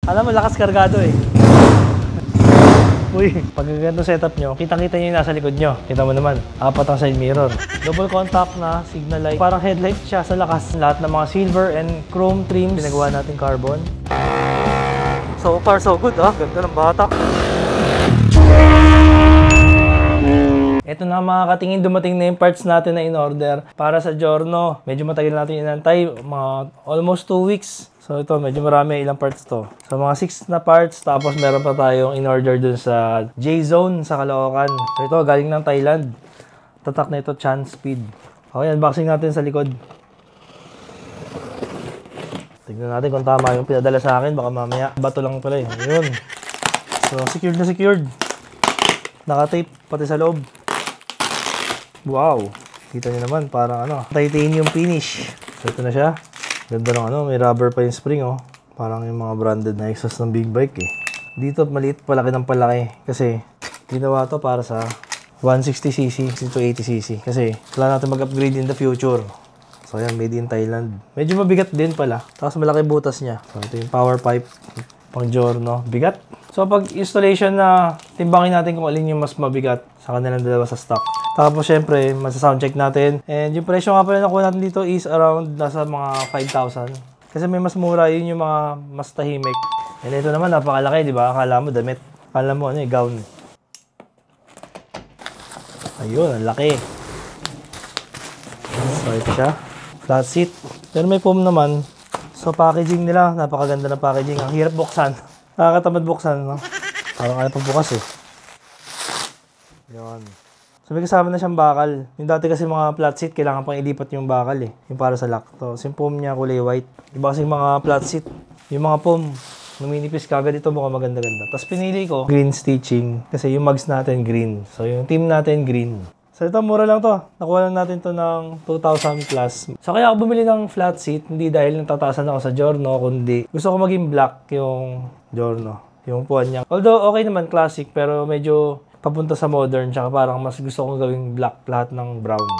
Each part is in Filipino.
Alam mo, lakas kargado eh. Uy, pag ganito setup nyo, kitang-kita nyo yung nasa likod nyo. Kita mo naman, 4 ang side mirror. Double contact na signal light. Parang headlight siya sa lakas. Lahat ng mga silver and chrome trims, pinagawa natin carbon. So far, so good ah. Ganda ng bata. Ito na mga katingin, dumating na yung parts natin na in-order para sa Giorno. Medyo matagal natin inantay, mga almost 2 weeks. So ito, medyo marami, ilang parts to. So mga 6 na parts, tapos meron pa tayong in-order dun sa J-Zone sa Caloocan. So ito, galing ng Thailand. Tatak na ito, Chan Speed. Okay, unboxing natin sa likod. Tignan natin kung tama yung pinadala sa akin, baka mamaya bato lang pala eh. Ayun. So secured na secured. Naka-tape pati sa loob. Wow! Kita niyo naman, parang ano, titanium finish. So ito na siya. Ganda ng ano, may rubber pa yung spring oh. Parang yung mga branded na exhaust ng big bike eh. Dito maliit, palaki ng palaki. Kasi ginawa to para sa 160cc to 80cc. Kasi kailangan natin mag-upgrade in the future. So yan, made in Thailand. Medyo mabigat din pala. Tapos malaki butas niya. So ito yung power pipe pang Giorno. Bigat. So pag installation na, timbangin natin kung alin yung mas mabigat sa kanilang dalawa sa stock. Tapos syempre, masa-soundcheck natin. And yung presyo nga pala nakuha natin dito is around nasa mga 5,000. Kasi may mas mura, yun yung mga mas tahimik. And ito naman, napakalaki, di ba? Akala mo damit. Akala mo ano eh, gown. Ayun, ang laki. So ito siya. Flat seat. Pero may foam naman. So packaging nila, napakaganda ng packaging. Ang hirap buksan. Nakakatamad buksan, no? Parang ayaw pagbukas eh. Yun. So may kasama na siyang bakal. Yung dati kasi mga flat seat, kailangan pang ilipat yung bakal eh. Yung para sa lock. So yung foam niya kulay white. Iba kasi mga flat seat. Yung mga foam, numinipis kagad ito, mukhang maganda-ganda. Tapos pinili ko green stitching. Kasi yung mugs natin green. So yung team natin green. So ito, mura lang to. Nakuha lang natin to ng 2,000 plus. So kaya ako bumili ng flat seat, hindi dahil natataasan ako sa Giorno, kundi gusto ko maging black yung Giorno. Yung puwan niya. Although okay naman, classic, pero medyo papunta sa modern, tsaka parang mas gusto kong gawing black lahat ng brown.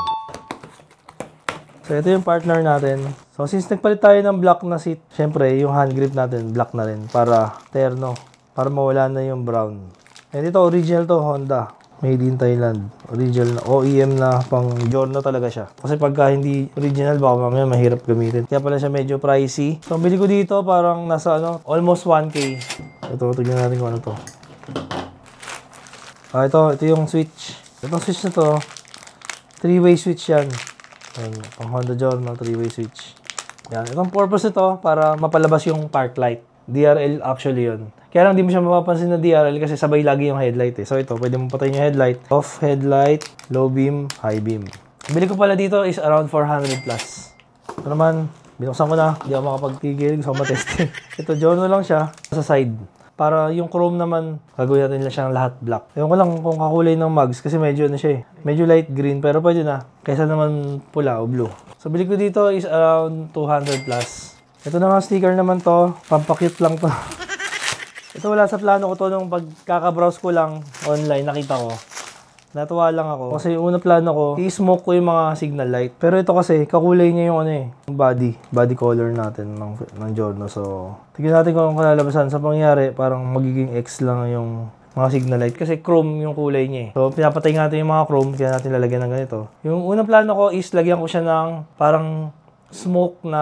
So ito yung partner natin. So since nagpalit tayo ng black na seat, syempre yung hand grip natin black na rin para terno, para mawala na yung brown. And ito original to, Honda. Made in Thailand. Original na OEM na pang Giorno talaga siya. Kasi pagka hindi original, baka mamaya mahirap gamitin. Kaya pala siya medyo pricey. So, ang bili ko dito parang nasa ano, almost 1K. Ito, tignan natin kung ano to. Ito yung switch. Itong switch na to, 3-way switch yan. Ayan, pang Honda Giorno, 3-way switch. Yan. Itong purpose nito para mapalabas yung park light. DRL actually yun. Kaya lang di mo siya mapapansin na DRL kasi sabay lagi yung headlight eh. So ito, pwede mo patayin yung headlight. Off headlight, low beam, high beam. Bili ko pala dito is around 400 plus. Ito naman, binuksan ko na. Hindi ako makapagtigil. Gusto ko matesting. Ito, Giorno lang siya sa side. Para yung chrome naman, gagawin natin lang siyang lahat black. Ewan ko lang kung kakulay ng mugs kasi medyo ano siya eh. Medyo light green pero pwede na. Kaysa naman pula o blue. So bili ko dito is around 200 plus. Ito naman sticker naman to. Pampakit lang to. Ito wala sa plano ko to nung pagkaka-browse ko lang online, nakita ko. Natuwa lang ako. Kasi yung una plano ko, i-smoke ko yung mga signal light. Pero ito kasi, kakulay niya yung ano eh, yung body color natin ng Giorno. So, tignan natin kung kalalabasan. Sa pangyayari, parang magiging X lang yung mga signal light. Kasi chrome yung kulay niya eh. So, pinapatay natin yung mga chrome, kaya natin lalagyan ng ganito. Yung unang plano ko is, lagyan ko siya ng parang smoke na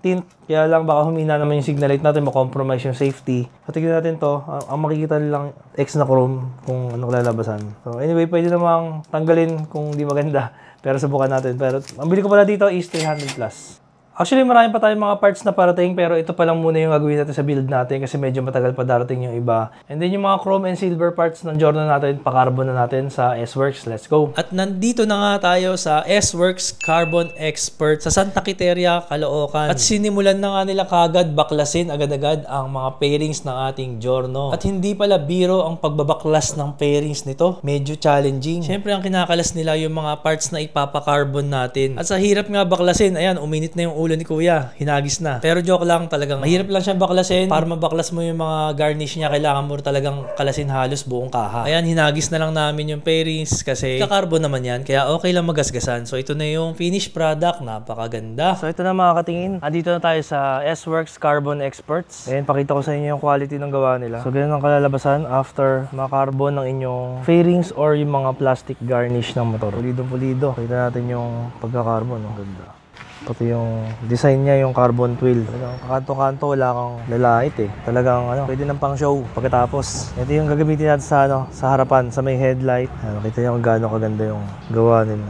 tint. Kaya lang baka humina naman yung signal light natin, ma-compromise yung safety. So tignan natin to. Ang makikita nilang X na chrome kung ano kalalabasan. So anyway, pwede namang tanggalin kung di maganda. Pero subukan natin. Pero ang bili ko pala dito is 300 plus. Actually, marami pa tayong mga parts na parating pero ito pa lang muna yung gagawin natin sa build natin kasi medyo matagal pa darating yung iba. And then yung mga chrome and silver parts ng Giorno natin, pa-carbon na natin sa S-Works. Let's go! At nandito na nga tayo sa S-Works Carbon Expert sa Santa Quiteria, Caloocan. At sinimulan na nga nila kagad baklasin agad-agad ang mga pairings ng ating Giorno. At hindi pala biro ang pagbabaklas ng pairings nito. Medyo challenging. Siyempre, ang kinakalas nila yung mga parts na ipapa-carbon natin. At sa hirap nga baklasin, ayan, uminit na yung ulo ulo ni Kuya, hinagis na. Pero joke lang, talagang mahirap lang siyang baklasin. Para mabaklas mo yung mga garnish niya, kailangan mo talagang kalasin halos buong kaha. Ayan, hinagis na lang namin yung fairings kasi kakarbon naman yan, kaya okay lang magasgasan. So ito na yung finished product, napakaganda. So ito na mga katingin, andito na tayo sa S-Works Carbon Experts. Ayan, pakita ko sa inyo yung quality ng gawa nila. So ganyan ang kalalabasan after makarbon ng inyong fairings or yung mga plastic garnish ng motor. Pulido-pulido. Kita natin yung pagka-carbon. Ang ganda. Pati yung design niya, yung carbon twill. Talagang kanto-kanto, wala kang lalait eh. Talagang pwede ng pang show. Pagkatapos, ito yung gagamitin natin sa harapan, sa may headlight. Nakita niyo kung gaano kaganda yung gawa nila.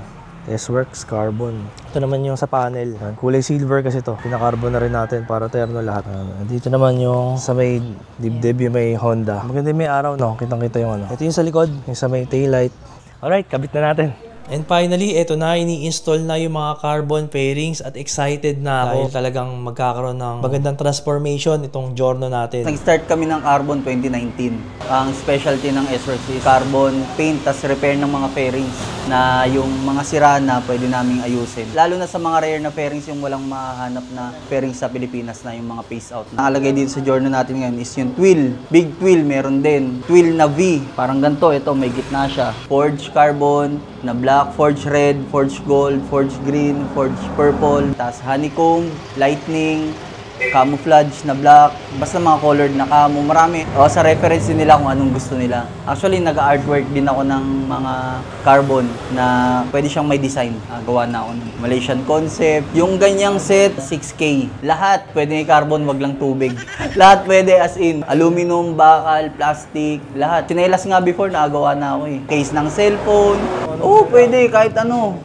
S-Works Carbon. Ito naman yung sa panel. Kulay silver kasi to. Pinakarbon na rin natin para terno lahat. Dito naman yung sa may dibdib, yung may Honda. Maganda yung may araw, no? Kitang-kita yung Ito yung sa likod, yung sa may taillight. Alright, kabit na natin. And finally, eto na, ini-install na yung mga carbon fairings at excited na ako. Dahil talagang magkakaroon ng magandang transformation itong Giorno natin. Nag-start kami ng Carbon 2019. Ang specialty ng S-Works is carbon paint, tas repair ng mga fairings na yung mga sira na pwede naming ayusin. Lalo na sa mga rare na fairings, yung walang mahanap na fairings sa Pilipinas na yung mga phase out. Nakalagay dito sa Giorno natin ngayon is yung twill. Big twill meron din. Twill na V. Parang ganito. Ito, may gitna siya. Forged carbon na black, forged red, forged gold, forged green, forged purple, tas honeycomb, lightning, camouflage na black, basta mga colored na camo, marami. O sa reference din nila kung anong gusto nila. Actually, nag-artwork din ako ng mga carbon na pwede siyang may design. Gawa na ako ng Malaysian concept. Yung ganyang set, 6K. Lahat pwede may carbon, wag lang tubig. Lahat pwede as in. Aluminum, bakal, plastic, lahat. Sinelas nga before, nakagawa na ako eh. Case ng cellphone. Oo, pwede, kahit ano.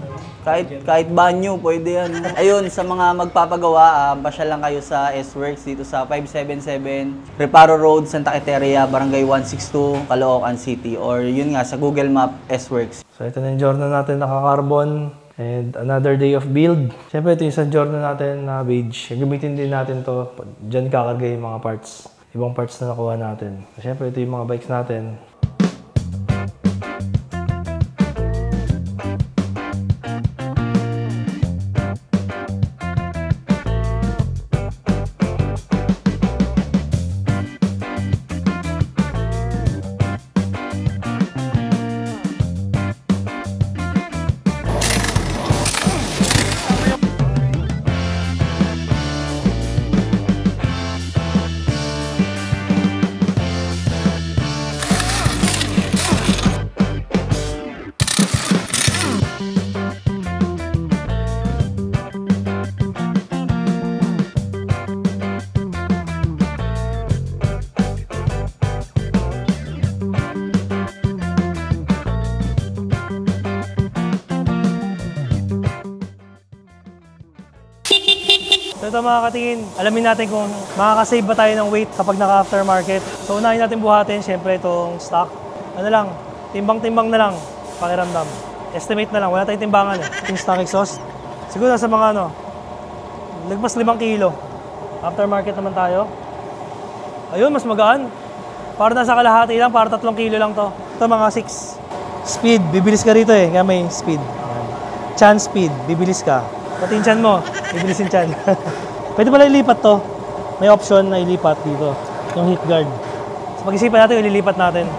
Kahit banyo, pwede yan. Ayun, sa mga magpapagawa, pasya lang kayo sa S-Works dito sa 577 Reparo Road, Santa Quiteria, Barangay 162, Caloocan City. Or yun nga, sa Google Map, S-Works. So ito na yung Giorno natin naka-carbon and another day of build. Siyempre ito yung sa Giorno natin na beige. Gamitin din natin to. Diyan kakargay yung mga parts. Ibang parts na nakuha natin. Siyempre ito yung mga bikes natin. So ito mga katingin, alamin natin kung makakasave ba tayo ng weight kapag naka-aftermarket. So unahin natin buhatin, syempre itong stock. Ano lang, timbang-timbang na lang, pakiramdam. Estimate na lang, wala tayong timbangan eh. Yung stock exhaust, siguro nasa mga lagpas 5 kilo. Aftermarket naman tayo. Ayun, mas magaan. Para nasa kalahati lang, para 3 kilo lang to. Ito mga 6. Speed, bibilis ka rito eh, kaya may speed. Chan speed, bibilis ka. Pati yung chan mo, bibilisin chan. Pwede pala ilipat to. May option na ilipat dito, yung heat guard. So pag-isipan natin, ililipat natin.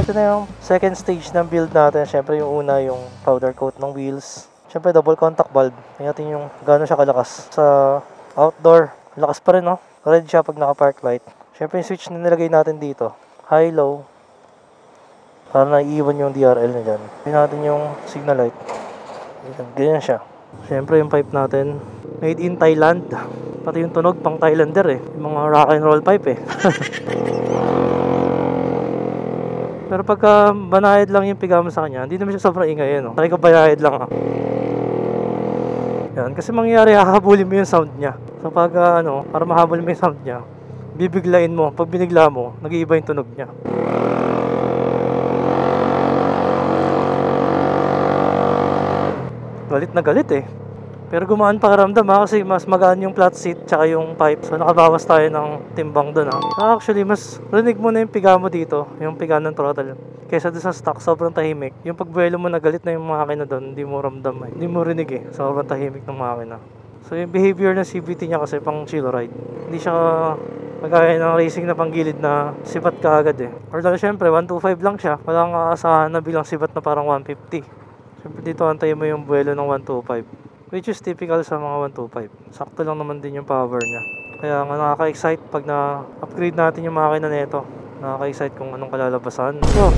Ito na yung second stage ng build natin. Siyempre yung una, yung powder coat ng wheels. Siyempre double contact valve. Tingnan natin yung gano'n siya kalakas. Sa outdoor, lakas pa rin, no? Red siya pag naka-park light. Siyempre yung switch na nilagay natin dito. High-low. Para naiiwan yung DRL na dyan. Tingnan natin yung signal light. Ganyan siya. Siyempre yung pipe natin. Made in Thailand. Pati yung tunog pang Thailander eh. Yung mga rock and roll pipe eh. Pero pagka banayad lang yung pigama sa kanya, hindi naman siya sobrang ingay no? Try ko banayad lang Yan, kasi mangyayari hahabulin mo yung sound niya. So pag para mahabulin mo yung sound niya, bibiglain mo. Pag binigla mo, nag-iiba yung tunog niya. Galit na galit eh. Pero gumaan pakiramdam kasi mas magaan yung flat seat tsaka yung pipe. So nakabawas tayo ng timbang doon Actually, mas rinig mo na yung piga mo dito, yung piga ng throttle. Kaysa doon sa stock, sobrang tahimik. Yung pagbuelo mo na galit na yung makina doon, hindi mo ramdam Hindi mo rinig sobrang tahimik ng makina. So yung behavior ng CVT niya kasi pang chill ride. Hindi siya magaya ng racing na panggilid na sibat ka agad Although syempre, 125 lang siya. Walang aasahan na bilang sibat na parang 150. Syempre dito antayin mo yung buwelo ng 125. Which is typical sa mga 125. Sakto lang naman din yung power niya. Kaya nga nakaka-excite pag na-upgrade natin yung makina nito. Nakaka-excite kung anong kalalabasan. Oh,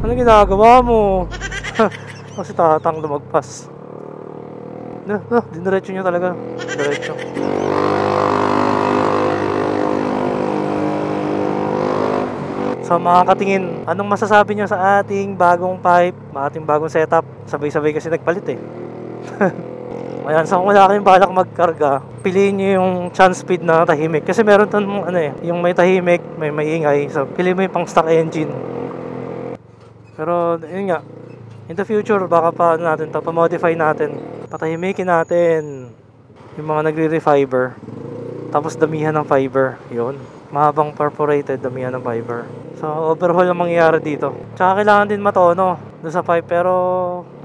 ano ginagawa mo? Kasi tatang lumagpas. Diniretso niya talaga. Diretso. So mga katingin, anong masasabi niyo sa ating bagong pipe, ating bagong setup? Sabay-sabay kasi nagpalit Ayan, so kung wala kayong balak magkarga, piliin nyo yung chance speed na tahimik. Kasi meron itong yung may tahimik, may maingay. So piliin mo yung pang stock engine. Pero yun nga, in the future, baka natin to, pa-modify natin. Patahimikin natin yung mga nagre-refiber. Tapos damihan ng fiber, yun. Mahabang perforated, damihan ng fiber. So overhaul ang mangyayari dito. Tsaka kailangan din matono doon sa pipe, pero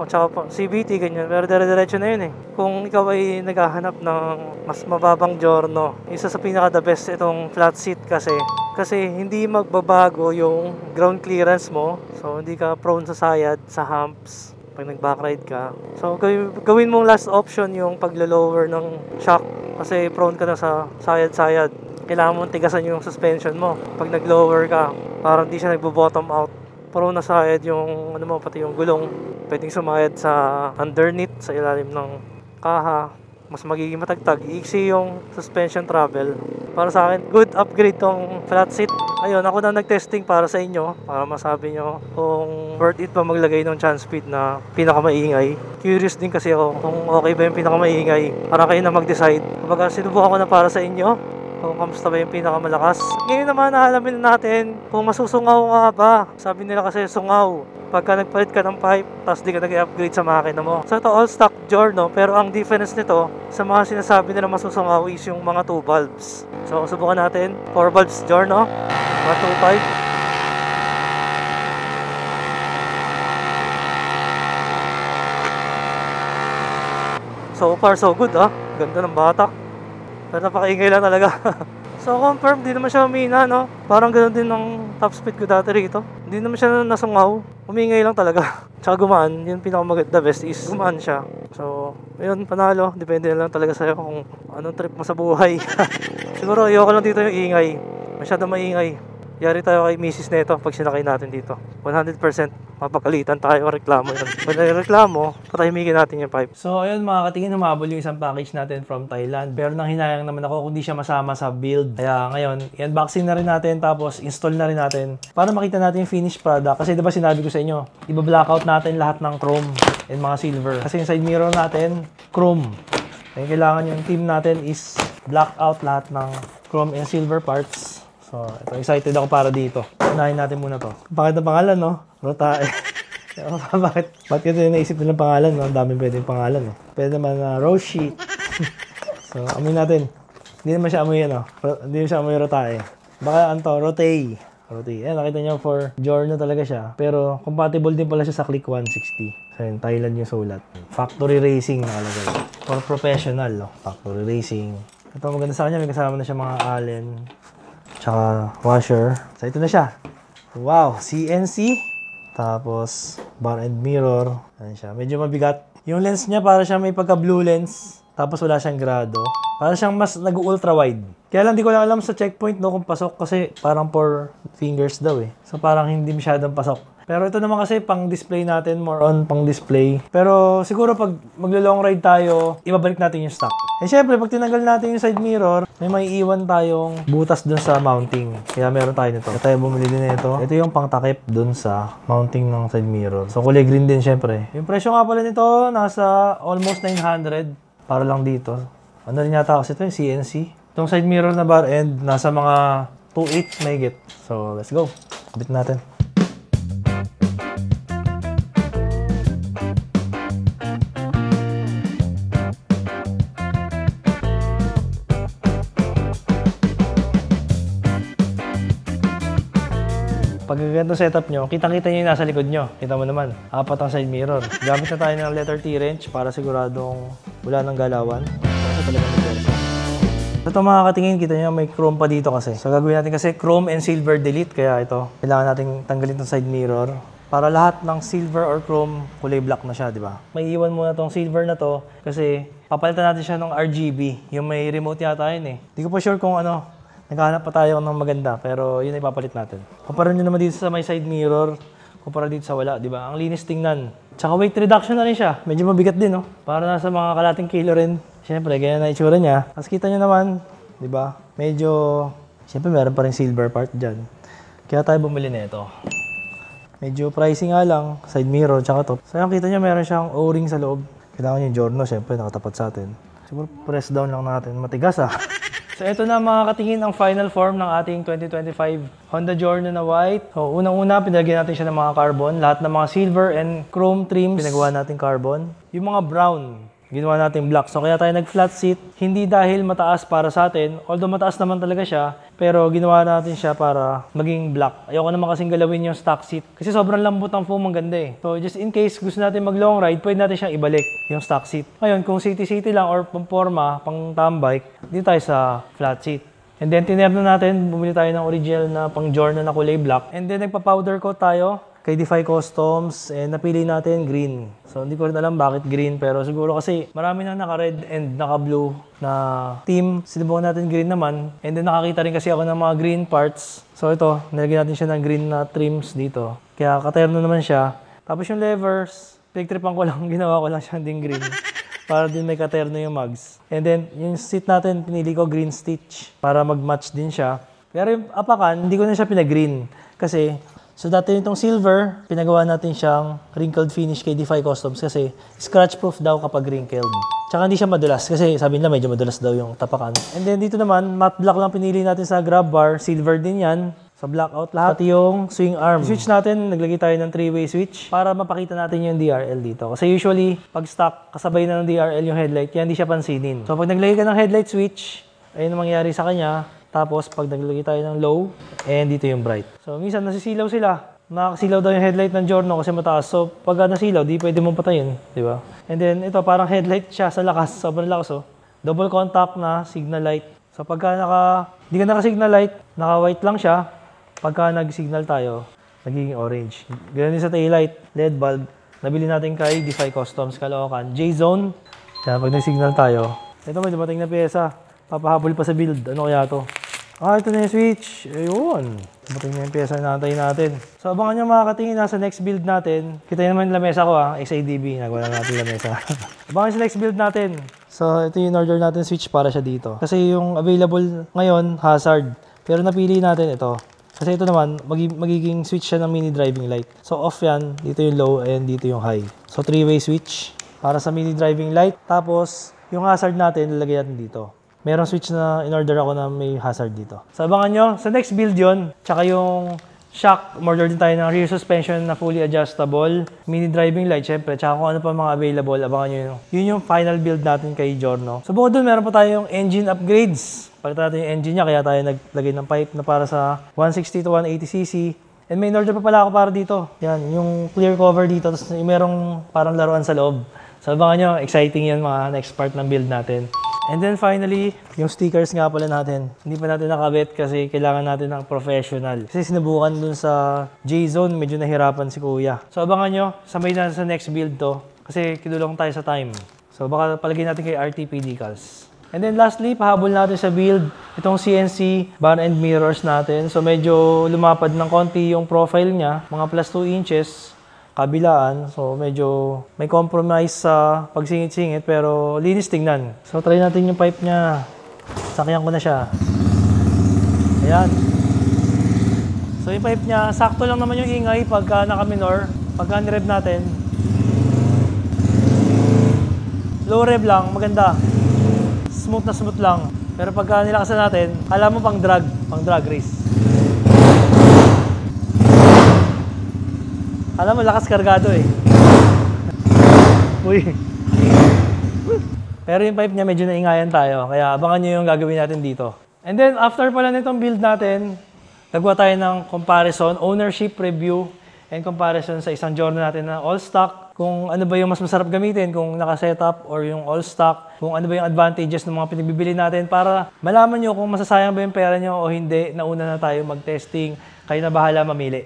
tsaka CVT ganyan, pero dire-diretso na yun Kung ikaw ay naghahanap ng mas mababang giorno, isa sa pinaka the best itong flat seat kasi hindi magbabago yung ground clearance mo. So hindi ka prone sa sayad, sa humps pag nag-backride ka. So gawin mong last option yung paglo-lower ng shock kasi prone ka na sa sayad-sayad. Kailangan mong tigasan yung suspension mo pag nag-lower ka para hindi siya nagbo-bottom out. Pero nasayad yung pati yung gulong. Pwedeng sumayad sa underneath, sa ilalim ng kaha. Mas magiging matagtag. Iiksi yung suspension travel. Para sa akin, good upgrade tong flat seat. Ayun, ako na nag-testing para sa inyo. Para masabi nyo kung worth it ba maglagay ng chance speed na pinakamaingay. Curious din kasi ako kung okay ba yung pinakamaingay. Para kayo na mag-decide. Kapag sinubukan ko na para sa inyo, kung kamusta ba yung pinakamalakas. Ngayon naman naalamin natin kung masusungaw nga ba. Sabi nila kasi sungaw pagka nagpalit ka ng pipe tapos di ka nag-upgrade sa makina mo. So ito all stock Giorno, pero ang difference nito sa mga sinasabi nila masusungaw is yung mga 2 valves. So subukan natin 4 valves Giorno, 125. So far so good Ganda ng batak. Pero napakaingay lang talaga. So confirm, di naman siya umina Parang ganoon din ng top speed ko dati rito. Hindi naman siya nasungaw. Umingay lang talaga. Tsaka gumaan. Yung pinakamaganda best is gumaan siya. So, ayun, panalo. Depende na lang talaga sa'yo kung anong trip mo sa buhay. Siguro ayoko lang dito yung ingay. Masyado maingay. Yari tayo kay misis nito pag sinakay natin dito. 100% mapagalitan tayo, reklamo yun. Pag reklamo, patahimikin natin yung pipe. So ayun mga katingin, humabol yung isang package natin from Thailand. Pero nang hinayang naman ako kung di siya masama sa build. Kaya ngayon, i-unboxing na rin natin tapos install na rin natin para makita natin yung finished product. Kasi diba sinabi ko sa inyo, iba-blackout natin lahat ng chrome and mga silver. Kasi yung side mirror natin, chrome. Kaya kailangan yung team natin is black out lahat ng chrome and silver parts. So, ito, excited ako para dito. Unahin natin muna to. Bakit ang pangalan, Rotae. Bakit kasi naisip nilang pangalan, Ang daming pwedeng pangalan, Pwede naman rose sheet. So, amoy natin. Hindi naman siya amoy, Hindi naman siya amoy Rotae. Baka, Rotae. Ayan, nakita niyo for Giorno talaga siya. Pero, compatible din pala siya sa Click 160. So, yun, Thailand yung sulat. Factory Racing nakalagay. For professional, Factory Racing. Ito, maganda sa kanya. May kasama na siya mga Allen. Tsaka washer. So ito na siya. Wow, CNC. Tapos, bar and mirror. Ayan siya. Medyo mabigat. Yung lens niya, para siya may pagka-blue lens. Tapos wala siyang grado. Para siyang mas nag-ultra wide. Kaya lang, di ko lang alam sa checkpoint no kung pasok kasi parang 4 fingers daw eh. So parang hindi masyadong pasok. Pero ito naman kasi pang display natin, more on pang display. Pero siguro pag maglo-long ride tayo, ibabalik natin yung stock. Eh syempre, pag tinanggal natin yung side mirror, may maiiwan tayong butas dun sa mounting. Kaya meron tayo nito. Kaya tayo bumili din nito. Ito yung pang-takip dun sa mounting ng side mirror. So kulay green din syempre. Yung presyo nga pala nito, nasa almost 900 para lang dito. Ano rin yata kasi ito yung CNC. Itong side mirror na bar end, nasa mga 2.8 may get. So let's go. Bit natin. Pag ganito setup nyo, kitang-kita nyo yung nasa likod nyo. Kita mo naman, 4 ang side mirror. Gamit na tayo ng letter T wrench para siguradong wala ng galawan. Kasi talaga may. Ito mga katingin, kita nyo may chrome pa dito kasi. So gagawin natin kasi chrome and silver delete. Kaya ito, kailangan natin tanggalin itong side mirror. Para lahat ng silver or chrome, kulay black na siya, di ba? May iwan muna tong silver na to kasi papalitan natin siya ng RGB. Yung may remote yata yun eh. Di ko pa sure kung ano. Naghahanap pa tayo ng maganda, pero yun ay papalit natin. Kumpara nyo naman dito sa may side mirror, kumpara dito sa wala, di ba? Ang linis tingnan. Tsaka weight reduction na rin siya. Medyo mabigat din, no? Para nasa mga kalating kilo rin. Siyempre, ganyan na itsura niya. Tapos kita nyo naman, di ba? Medyo, siyempre meron pa rin silver part dyan. Kaya tayo bumili na ito. Medyo pricey nga lang, side mirror, tsaka to. So, yung kita nyo, meron siyang O-ring sa loob. Kailangan yung Giorno, siyempre, nakatapat sa atin. Siguro, press down lang natin. Matigas, ah. So, ito na mga katingin ang final form ng ating 2025 Honda Giorno na white. So, unang-una, pinagyan natin siya ng mga carbon. Lahat ng mga silver and chrome trims, pinagawa natin carbon. Yung mga brown, ginawa natin black. So, kaya tayo nag-flat seat. Hindi dahil mataas para sa atin. Although mataas naman talaga siya. Pero ginawa natin siya para maging black. Ayoko naman kasing galawin yung stock seat. Kasi sobrang lambot ng foam, ang ganda eh. So, just in case gusto natin mag-long ride, pwede natin siyang ibalik yung stock seat. Ngayon, kung city-city lang or pang-forma, pang-tambike, dito tayo sa flat seat. And then, tinerno natin, bumili tayo ng original na pang-Giorno na kulay black. And then, nagpa-powder coat tayo kay Defy Customs and napili natin green. So hindi ko rin alam bakit green pero siguro kasi marami nang naka-red and naka-blue na team. Sinubukan natin green naman and then nakakita rin kasi ako ng mga green parts. So ito, nilagyan natin siya ng green na trims dito. Kaya katerno naman siya. Tapos yung levers, pinagtripan ko lang, ginawa ko lang siya ding green. Para din may katerno yung mugs. And then yung seat natin, pinili ko green stitch para mag-match din siya. Pero yung apakan, hindi ko na siya pinag-green kasi so dati itong silver, pinagawa natin siyang wrinkled finish kay Defy Customs kasi scratch proof daw kapag wrinkled. Tsaka hindi siya madulas kasi sabi nila medyo madulas daw yung tapakan. And then dito naman, matte black lang pinili natin sa grab bar, silver din yan. Sa blackout lahat. Pati yung swing arm. Switch natin, naglagay tayo ng 3-way switch para mapakita natin yung DRL dito. Kasi usually, pag stock, kasabay na ng DRL yung headlight, yan hindi siya pansinin. So pag naglagay ka ng headlight switch, ayun ang mangyari sa kanya. Tapos, pag naglagay tayo ng low, and dito yung bright. So, minsan nasisilaw sila. Nakakasilaw daw yung headlight ng Giorno kasi mataas. So, pag nasilaw, di pwede mong patayin. Di ba? And then, ito, parang headlight siya sa lakas. Sobrang lakas, oh. Double contact na signal light. So, pagka di ka naka-signal light, naka-white lang siya. Pagka nag-signal tayo, nagiging orange. Ganun din sa taillight, LED bulb. Nabili natin kay Defy Customs, Caloocan. J-Zone. Kaya pag nag-signal tayo, ito may dumating na pyesa. Papahabol pa sa build. Ano kaya to? Ito na yung switch. Ayun. Dumating na yung pyesa na natin natin. So, abangan nyo mga katingin, nasa next build natin. Kita nyo naman yung lamesa ko XADB. Nagawa lang natin lamesa. Abangan sa next build natin. So, ito yung order natin switch para siya dito. Kasi yung available ngayon, hazard. Pero napili natin ito. Kasi ito naman, magiging switch siya ng mini driving light. So, off yan. Dito yung low and dito yung high. So, 3-way switch para sa mini driving light. Tapos, yung hazard natin, lalagay natin dito. Merong switch na in-order ako na may hazard dito. So, abangan nyo. Sa next build yon, tsaka yung shock, order din tayo ng rear suspension na fully adjustable. Mini driving light, syempre. Tsaka kung ano pa mga available, abangan nyo yun. Yun yung final build natin kay Giorno. So, bukod dun, meron pa tayong engine upgrades. Palitan natin yung engine niya, kaya tayo naglagay ng pipe na para sa 160 to 180cc. And may in-order pa pala ako para dito. Yan, yung clear cover dito. Tapos merong parang laruan sa loob. So, abangan nyo, exciting yun mga next part ng build natin. And then finally, yung stickers nga pala natin. Hindi pa natin nakabit kasi kailangan natin ng professional. Kasi sinubukan dun sa J-Zone, medyo nahirapan si Kuya. So abangan nyo, sabay na sa next build to. Kasi kinulong tayo sa time. So baka palagay natin kay RTP decals. And then lastly, pahabol natin sa build, itong CNC bar and mirrors natin. So medyo lumapad ng konti yung profile niya, mga plus 2 inches. Kabilaan. So, medyo may compromise sa pagsingit-singit pero linis tingnan. So, try natin yung pipe niya. Sakyan ko na siya. Ayan. So, yung pipe niya, sakto lang naman yung ingay pagka naka-minor. Pagka ni-rev natin. Low rev lang, maganda. Smooth na smooth lang. Pero pagka nilakasan natin, alam mo pang drag race. Alam mo, lakas kargado eh. Uy. Pero yung pipe niya medyo naingayan tayo. Kaya abangan nyo yung gagawin natin dito. And then, after pala nitong build natin, nagawa tayo ng comparison, ownership review, and comparison sa isang journal natin na all stock. Kung ano ba yung mas masarap gamitin, kung naka-setup or yung all stock. Kung ano ba yung advantages ng mga pinagbibili natin para malaman nyo kung masasayang ba yung pera nyo o hindi. Nauna na tayo mag-testing. Kayo na bahala mamili.